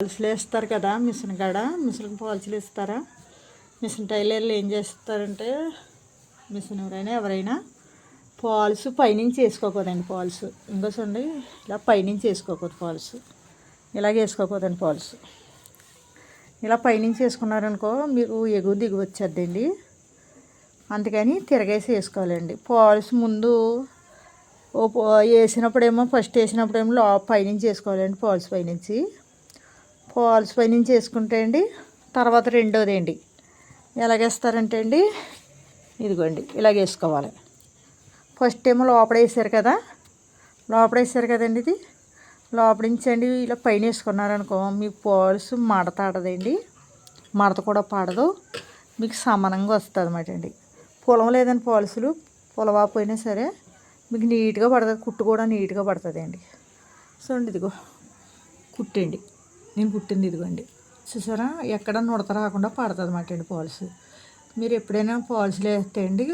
పాలసీలు వేస్తారు కదా మిషన్ కాడ, మిషన్కి పాలసీలు ఇస్తారా? మిషన్ టైలర్లు ఏం చేస్తారంటే, మిషన్ ఎవరైనా పాల్స్ పైనుంచి వేసుకోకూడదండి. పాల్స్ ఇంకా చూడండి, ఇలా పైనుంచి వేసుకోకూడదు. పాల్స్ ఇలాగ వేసుకోకూడదండి. పాల్స్ ఇలా పైనుంచి వేసుకున్నారనుకో మీకు ఎగువ దిగువ వచ్చేద్దండి. అందుకని తిరగేసి వేసుకోవాలండి. పాల్స్ ముందు వేసినప్పుడేమో ఫస్ట్ వేసినప్పుడేమో పైనుంచి వేసుకోవాలండి. పాల్స్ పైనుంచి వేసుకుంటే అండి, తర్వాత రెండోది అండి ఎలాగేస్తారంటే అండి, ఇదిగోండి ఇలాగ వేసుకోవాలి. ఫస్ట్ ఏమో లోపల వేసారు కదండి. ఇది లోపల నుంచి అండి ఇలా పైన వేసుకున్నారనుకో మీకు పాల్స్ మడతాడదండి. మడత కూడా పడదు, మీకు సమానంగా వస్తుంది అన్నమాట అండి. పొలం లేదని పాల్సులు పొలవాపోయినా సరే మీకు నీట్గా పడుతుంది. కుట్టు కూడా నీట్గా పడుతుంది అండి. చూడండి ఇదిగో కుట్టండి, నేను కుట్టింది ఇదిగోండి. చూసారా, ఎక్కడ నుడత రాకుండా పడుతుంది అన్నమాట అండి పాల్స్. మీరు ఎప్పుడైనా పాల్స్లు వేస్తే అండి,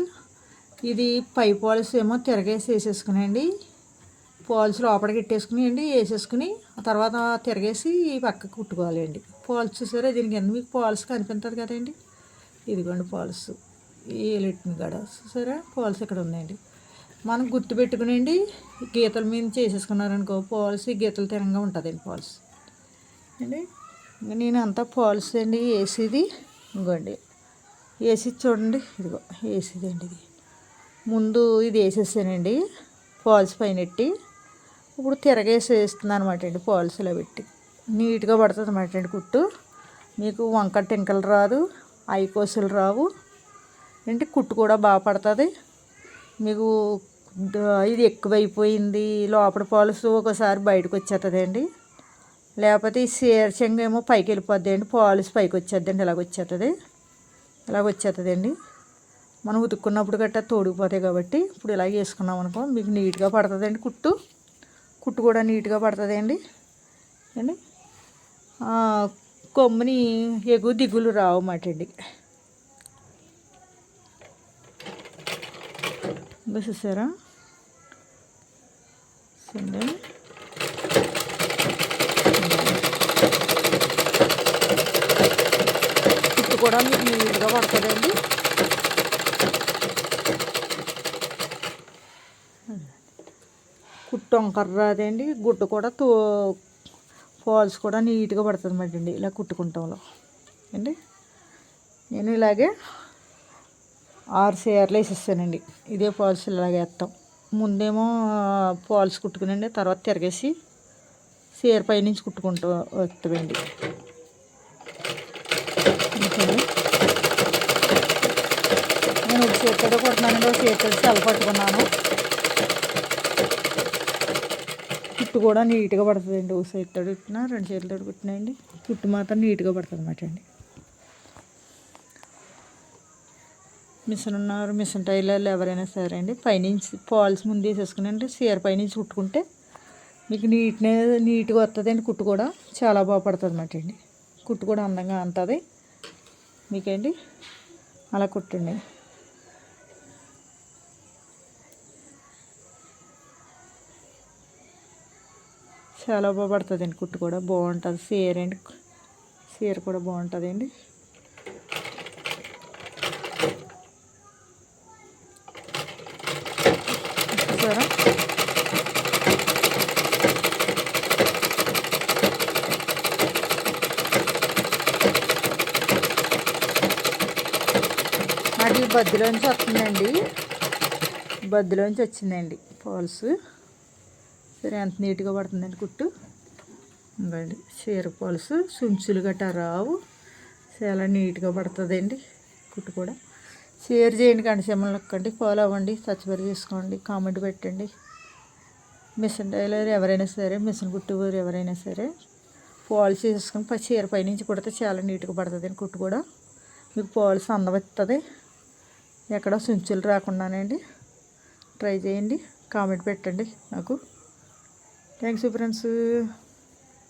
ఇది పై పాల్స్ ఏమో తిరగేసి వేసేసుకునండి. పాల్స్ లోపలికి పెట్టేసుకుని అండి వేసేసుకుని ఆ తర్వాత తిరగేసి పక్కకు కుట్టుకోవాలండి. పాల్స్ చూసారా, దీనికి ఎంత మీకు పాల్స్ కనిపిస్తుంది కదండి. ఇదిగోండి పాల్స్ ఏలెట్టిన కాడ చూసారా, పాల్స్ ఇక్కడ ఉన్నాయండి. మనం గుర్తు పెట్టుకునండి గీతల మీద చేసేసుకున్నారనుకో పాల్స్ గీతలు తిరంగా ఉంటుందండి. పాల్స్ అండి నేను అంతా పాల్స్ అండి వేసేది. ఇంకోండి వేసి చూడండి, ఇదిగో వేసేదండి. ఇది ముందు ఇది వేసేసానండి పాల్స్ పైన పెట్టి. ఇప్పుడు తిరగేసి వేస్తున్నాను అనమాట అండి. పాల్స్లో పెట్టి నీట్గా పడుతుంది అన్నమాట అండి కుట్టు. మీకు వంక టింకలు రాదు, ఐకోసులు రావు ఏంటి. కుట్టు కూడా బాగా పడుతుంది. మీకు ఇది ఎక్కువైపోయింది లోపల పాల్స్ ఒకసారి బయటకు వచ్చేస్తుందండి. లేకపోతే ఈ సేర్ చెంగు ఏమో పైకి వెళ్ళిపోద్ది అండి, పాల్స్ పైకి వచ్చేద్దండి. ఇలాగ వచ్చేస్తుందండి. మనం ఉతుక్కున్నప్పుడు గట్టా తోడిపోతాయి కాబట్టి ఇప్పుడు ఇలాగ వేసుకున్నాం అనుకో మీకు నీట్గా పడుతుందండి. కుట్టు కూడా నీట్గా పడుతుందండి అండి. కొమ్ముని ఎగువ దిగులు రావు అన్నమాట అండి. ఇంకా చూసారా సరే. కుట్టు కూడా మీకు నీట్గా పడుతుందండి. కుట్టు వంకర రాదండి. గుడ్డ కూడా ఫాల్స్ కూడా నీట్గా పడుతుంది అన్నమాట అండి ఇలా కుట్టుకుంటాంలో అండి. నేను ఇలాగే 6 చీరలు వేసేస్తానండి. ఇదే ఫాల్స్ ఇలాగే వేస్తాం. ముందేమో ఫాల్స్ కుట్టుకునండి, తర్వాత తిరగేసి చీర పై నుంచి కుట్టుకుంటూ వస్తామండి. నేను ఒక చేతితో కుడుతున్నానండి, ఒక చేతితో చల్ల పట్టుకున్నాను. కుట్టు కూడా నీట్గా పడుతుందండి. ఒక చేతితో కుట్టినా 2 చేతులతో కుట్టినాయండి. కుట్టు మాత్రం నీట్గా పడుతుంది అన్నమాట అండి. మిషన్ టైలర్లు ఎవరైనా సరే అండి పైనుంచి పాల్స్ ముందు వేసేసుకునండి చీర పైనుంచి కుట్టుకుంటే మీకు నీట్గా వస్తుందండి. కుట్టు కూడా చాలా బాగా పడుతుంది అన్నమాట అండి. కుట్టు కూడా అందంగా ఉంటుంది మీకండి. అలా కుట్టండి. చాలా బాగా పడుతుందండి. కుట్టు కూడా బాగుంటుంది. చీర కూడా బాగుంటుందండి. చూసారా, అది బద్దిలోంచి వస్తుందండి. బద్దిలోంచి వచ్చిందండి ఫాల్స్. సరే ఎంత నీట్గా పడుతుందండి కుట్టు. ఇంకండి చీర ఫాల్స్ సుంచులు గట్టా రావు, చాలా నీట్గా పడుతుందండి కుట్టు కూడా. షేర్ చేయండి, కండిషన్లు నొక్కండి, ఫాలో అవ్వండి, సబ్స్క్రైబ్ చేసుకోండి, కామెంట్ పెట్టండి. మిషన్ టైలర్ ఎవరైనా సరే, మిషన్ కుట్టేవారు ఎవరైనా సరే ఫాల్స్ చేసుకుని చీర పై నుంచి కుడితే చాలా నీట్గా పడుతుందండి. కుట్టు కూడా మీకు ఫాల్స్ అందవస్తుంది, ఎక్కడ సుంచులు రాకుండానండి. ట్రై చేయండి, కామెంట్ పెట్టండి నాకు. Thanks friends.